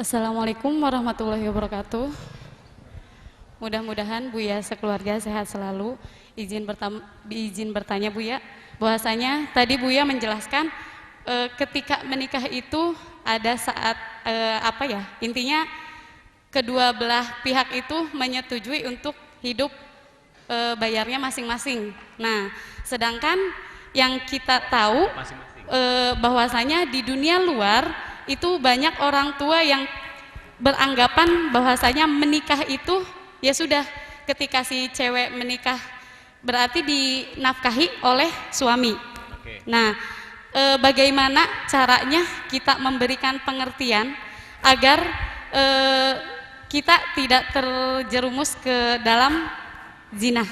Assalamualaikum warahmatullahi wabarakatuh. Mudah-mudahan Buya sekeluarga sehat selalu. Izin bertanya Buya, bahwasanya tadi Buya menjelaskan ketika menikah itu ada saat intinya kedua belah pihak itu menyetujui untuk hidup bayarnya masing-masing. Nah, sedangkan yang kita tahu bahwasanya di dunia luar itu banyak orang tua yang beranggapan bahwasanya menikah itu ya sudah, ketika si cewek menikah berarti dinafkahi oleh suami. Nah, bagaimana caranya kita memberikan pengertian agar kita tidak terjerumus ke dalam zina?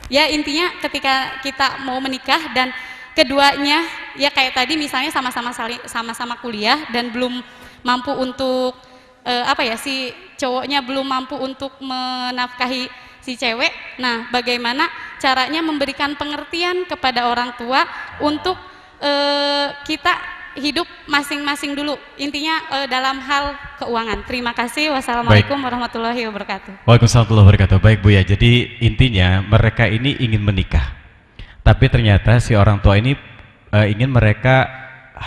Ya, intinya ketika kita mau menikah dan keduanya ya kayak tadi misalnya sama-sama kuliah dan belum mampu untuk si cowoknya belum mampu untuk menafkahi si cewek. Nah, bagaimana caranya memberikan pengertian kepada orang tua untuk kita hidup masing-masing dulu, intinya dalam hal keuangan. Terima kasih. Wassalamualaikum warahmatullahi wabarakatuh. Waalaikumsalam warahmatullahi wabarakatuh. Baik Bu ya, jadi intinya mereka ini ingin menikah, tapi ternyata si orang tua ini ingin mereka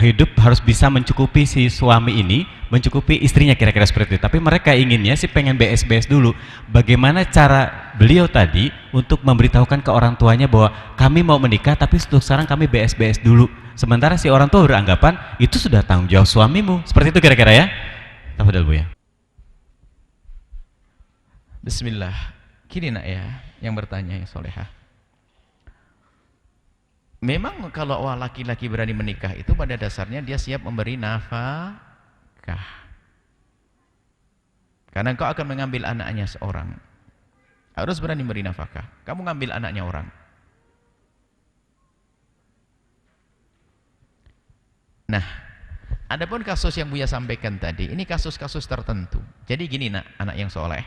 hidup harus bisa mencukupi si suami ini, mencukupi istrinya, kira-kira seperti itu. Tapi mereka inginnya sih pengen BS-BS dulu. Bagaimana cara beliau tadi untuk memberitahukan ke orang tuanya bahwa kami mau menikah tapi untuk sekarang kami BS-BS dulu. Sementara si orang tua beranggapan itu sudah tanggung jawab suamimu. Seperti itu kira-kira ya. Tafadhal Bu ya. Bismillah. Gini nak ya, yang bertanya ya solehah. Memang kalau laki-laki berani menikah itu pada dasarnya dia siap memberi nafkah. Karena engkau akan mengambil anaknya seorang, harus berani memberi nafkah. Kamu ngambil anaknya orang. Nah, adapun kasus yang Buya sampaikan tadi, ini kasus-kasus tertentu. Jadi gini nak, anak yang soleh,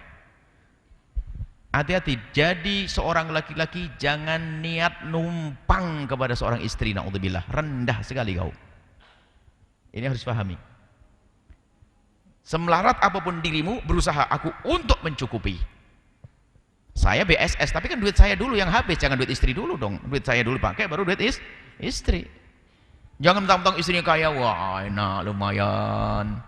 hati-hati, jadi seorang laki-laki jangan niat numpang kepada seorang istri, na'udzubillah, rendah sekali kau. Ini harus pahami. Semelarat apapun dirimu, berusaha aku untuk mencukupi. Saya BSS, tapi kan duit saya dulu yang habis, jangan duit istri dulu dong. Duit saya dulu pakai, baru duit istri. Jangan mentang-mentang istrinya kaya, wah enak lumayan.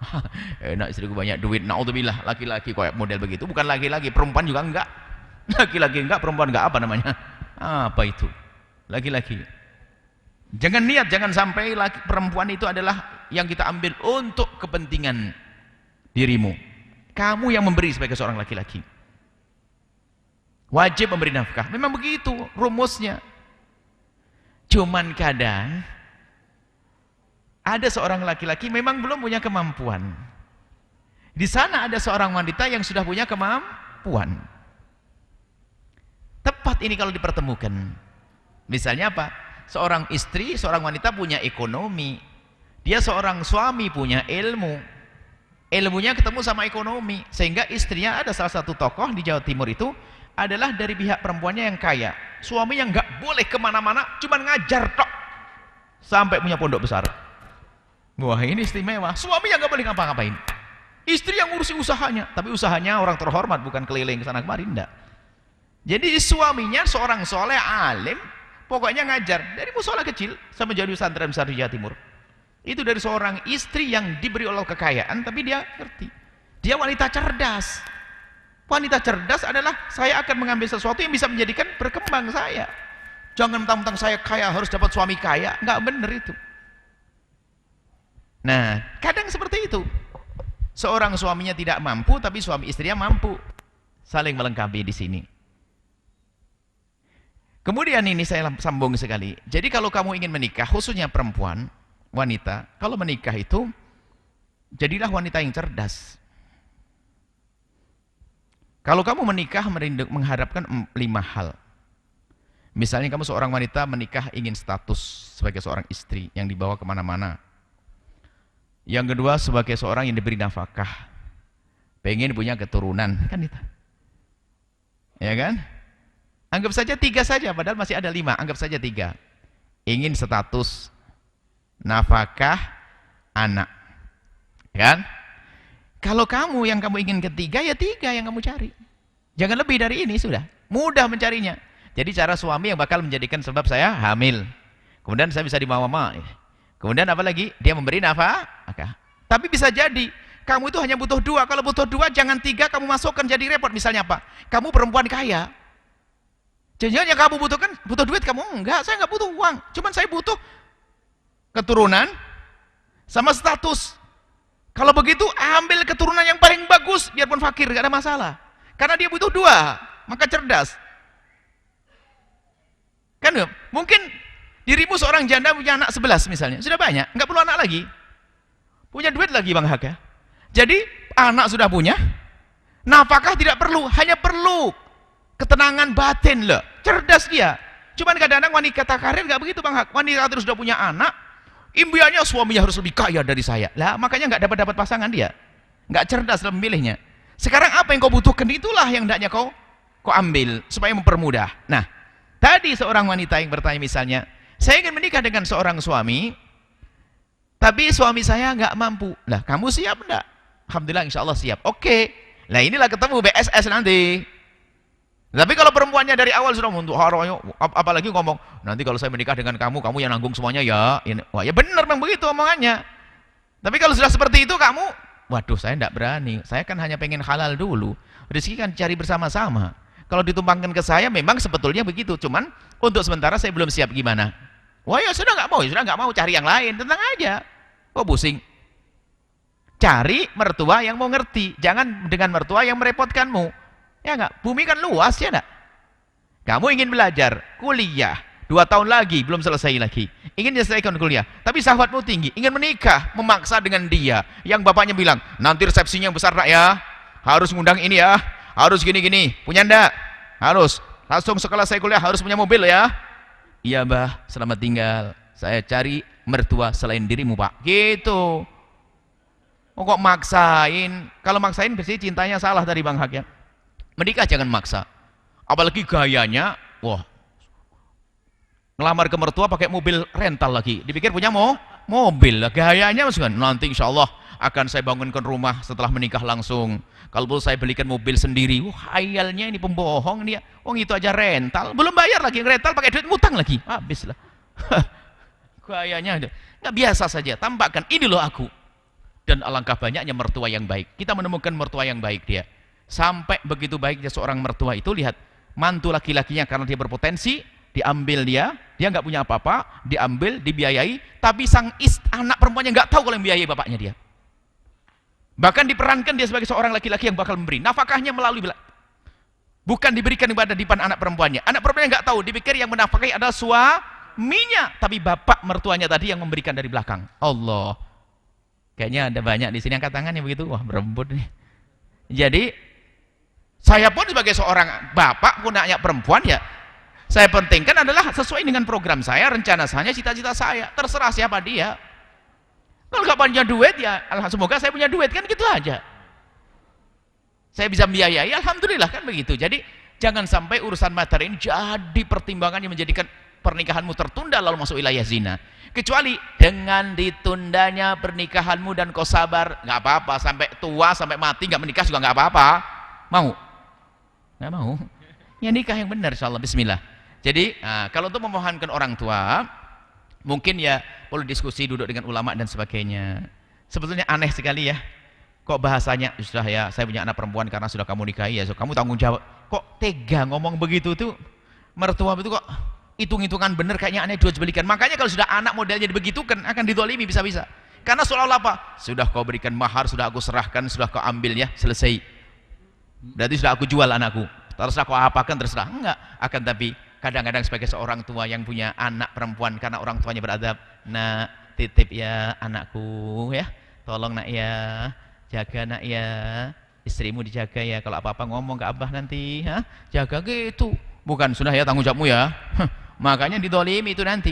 Enak istriku banyak duit, na'udzubillah, laki-laki kayak model begitu. Bukan laki-laki, perempuan juga enggak. Laki-laki enggak, perempuan enggak, apa namanya? Apa itu? Laki-laki. Jangan niat, jangan sampai perempuan itu adalah yang kita ambil untuk kepentingan dirimu. Kamu yang memberi sebagai seorang laki-laki. Wajib memberi nafkah. Memang begitu rumusnya. Cuman kadang ada seorang laki-laki memang belum punya kemampuan. Di sana ada seorang wanita yang sudah punya kemampuan. Tepat ini kalau dipertemukan. Misalnya apa? Seorang istri, seorang wanita punya ekonomi. Dia seorang suami punya ilmu. Ilmunya ketemu sama ekonomi. Sehingga istrinya ada salah satu tokoh di Jawa Timur itu adalah dari pihak perempuannya yang kaya. Suaminya nggak boleh kemana-mana, cuman ngajar tok. Sampai punya pondok besar. Wah ini istimewa. Suaminya nggak boleh ngapa-ngapain. Istri yang ngurusi usahanya. Tapi usahanya orang terhormat, bukan keliling ke sana kemari, enggak. Jadi suaminya seorang soleh alim, pokoknya ngajar dari musola kecil sampai jadi pesantren besar di Jawa Timur. Itu dari seorang istri yang diberi Allah kekayaan, tapi dia ngerti. Dia wanita cerdas. Wanita cerdas adalah saya akan mengambil sesuatu yang bisa menjadikan berkembang saya. Jangan mentang-mentang saya kaya harus dapat suami kaya, nggak bener itu. Nah, kadang seperti itu. Seorang suaminya tidak mampu, tapi suami istrinya mampu. Saling melengkapi di sini. Kemudian ini saya sambung sekali. Jadi kalau kamu ingin menikah, khususnya perempuan, wanita, kalau menikah itu jadilah wanita yang cerdas. Kalau kamu menikah mengharapkan 5 hal. Misalnya kamu seorang wanita menikah ingin status sebagai seorang istri yang dibawa kemana-mana. Yang kedua sebagai seorang yang diberi nafkah, pengen punya keturunan, kan itu, ya kan? Anggap saja 3 saja, padahal masih ada 5. Anggap saja 3. Ingin status, nafkah, anak, kan? Kalau kamu yang kamu ingin ketiga, ya 3 yang kamu cari. Jangan lebih dari ini, sudah. Mudah mencarinya. Jadi cara suami yang bakal menjadikan sebab saya hamil. Kemudian saya bisa dibawa mama. Kemudian apa lagi? Dia memberi nafkah. Tapi bisa jadi, kamu itu hanya butuh 2. Kalau butuh 2, jangan 3 kamu masukkan, jadi repot. Misalnya apa? Kamu perempuan kaya. Jangan yang kamu butuhkan, butuh duit, kamu enggak, saya enggak butuh uang. Cuman saya butuh keturunan sama status. Kalau begitu, ambil keturunan yang paling bagus, biarpun fakir, enggak ada masalah. Karena dia butuh 2, maka cerdas. Kan mungkin dirimu seorang janda punya anak 11 misalnya, sudah banyak, enggak perlu anak lagi. Punya duit lagi Bang Haka. Jadi, anak sudah punya, nafkah tidak perlu, hanya perlu ketenangan batin loh. Cerdas dia. Cuman kadang-kadang wanita karir enggak begitu Bang Hak. Wanita terus sudah punya anak, impiannya suaminya harus lebih kaya dari saya. Lah, makanya enggak dapat pasangan dia. Enggak cerdas dalam memilihnya. Sekarang apa yang kau butuhkan, itulah yang hendaknya kau ambil supaya mempermudah. Nah, tadi seorang wanita yang bertanya misalnya, saya ingin menikah dengan seorang suami, tapi suami saya enggak mampu. Lah, kamu siap enggak? Alhamdulillah, insya Allah siap. Oke. Lah, inilah ketemu BSS nanti. Tapi kalau perempuannya dari awal sudah untuk apalagi ngomong, nanti kalau saya menikah dengan kamu, kamu yang nanggung semuanya ya. Wah, ya benar memang begitu omongannya. Tapi kalau sudah seperti itu kamu, waduh saya tidak berani. Saya kan hanya pengen halal dulu. Rezeki kan cari bersama-sama. Kalau ditumpangkan ke saya memang sebetulnya begitu. Cuman untuk sementara saya belum siap gimana. Wah ya sudah nggak mau, cari yang lain. Tenang aja. Kok pusing? Cari mertua yang mau ngerti. Jangan dengan mertua yang merepotkanmu. Ya enggak, bumi kan luas ya enggak? Kamu ingin belajar, kuliah, 2 tahun lagi, belum selesai lagi. Ingin menyelesaikan kuliah, tapi syahwatmu tinggi, ingin menikah, memaksa dengan dia. Yang bapaknya bilang, nanti resepsinya yang besar nak ya, harus ngundang ini ya, harus gini-gini, punya enggak? Harus, langsung sekolah saya kuliah, harus punya mobil ya. Iya bah, selamat tinggal, saya cari mertua selain dirimu pak. Gitu. Oh, kok maksain? Kalau maksain berarti cintanya salah dari Bang Hak ya. Menikah jangan maksa, apalagi gayanya, wah, ngelamar ke mertua pakai mobil rental lagi, dipikir punya mobil, gayanya maksudnya, nanti insya Allah akan saya bangunkan rumah setelah menikah langsung, kalau perlu saya belikan mobil sendiri. Wah, hayalnya ini pembohong dia, itu aja rental, belum bayar lagi, rental pakai duit ngutang lagi, habis lah. Gayanya nggak biasa saja, tampakkan ini loh aku. Dan alangkah banyaknya mertua yang baik, kita menemukan mertua yang baik dia. Sampai begitu baiknya seorang mertua itu, lihat mantu laki-lakinya karena dia berpotensi, diambil dia nggak punya apa-apa, diambil, dibiayai, tapi sang anak perempuannya nggak tahu kalau yang biayai bapaknya dia. Bahkan diperankan dia sebagai seorang laki-laki yang bakal memberi nafkahnya melalui bukan diberikan kepada dipan anak perempuannya. Anak perempuannya nggak tahu, dipikir yang menafkahi adalah suaminya, tapi bapak mertuanya tadi yang memberikan dari belakang. Allah, kayaknya ada banyak di sini angkat tangan yang begitu. Wah, berembut nih. Jadi saya pun sebagai seorang bapak punya perempuan ya, saya pentingkan adalah sesuai dengan program saya, rencana saya, cita-cita saya. Terserah siapa dia. Kalau nggak punya duit ya, semoga saya punya duit, kan gitu aja. Saya bisa membiayai, alhamdulillah, kan begitu. Jadi jangan sampai urusan materi ini jadi pertimbangan yang menjadikan pernikahanmu tertunda lalu masuk wilayah zina. Kecuali dengan ditundanya pernikahanmu dan kau sabar, nggak apa-apa, sampai tua, sampai mati nggak menikah juga nggak apa-apa. Mau? Nggak mau? Ya nikah yang benar insyaallah, bismillah. Jadi kalau untuk memohonkan orang tua, mungkin ya perlu diskusi, duduk dengan ulama dan sebagainya. Sebetulnya aneh sekali ya, kok bahasanya sudah ya saya punya anak perempuan karena sudah kamu nikahi ya, so, kamu tanggung jawab. Kok tega ngomong begitu tuh? Mertua itu kok hitung-hitungan bener, kayaknya aneh jual belikan. Makanya kalau sudah anak modelnya dibegitukan akan didolimi bisa-bisa. Karena seolah-olah apa? Sudah kau berikan mahar, sudah aku serahkan, sudah kau ambil ya, selesai. Berarti sudah aku jual anakku. Terserah kau apakan, terserah. Enggak. Akan tapi kadang-kadang sebagai seorang tua yang punya anak perempuan, karena orang tuanya beradab, nak titip ya anakku ya, tolong nak ya, jaga nak ya, istrimu dijaga ya, kalau apa-apa ngomong ke abah nanti, jaga gitu. Bukan sudah ya tanggung jawabmu ya. Makanya didolimi itu nanti.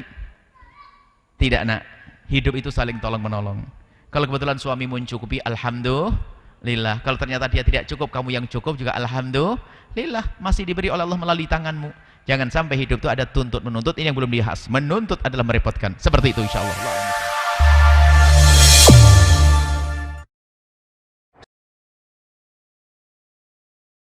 Tidak nak, hidup itu saling tolong menolong. Kalau kebetulan suami mencukupi, alhamdulillah. Kalau ternyata dia tidak cukup, kamu yang cukup juga alhamdulillah, masih diberi oleh Allah melalui tanganmu. Jangan sampai hidup itu ada tuntut menuntut. Ini yang belum dibahas. Menuntut adalah merepotkan. Seperti itu insyaallah.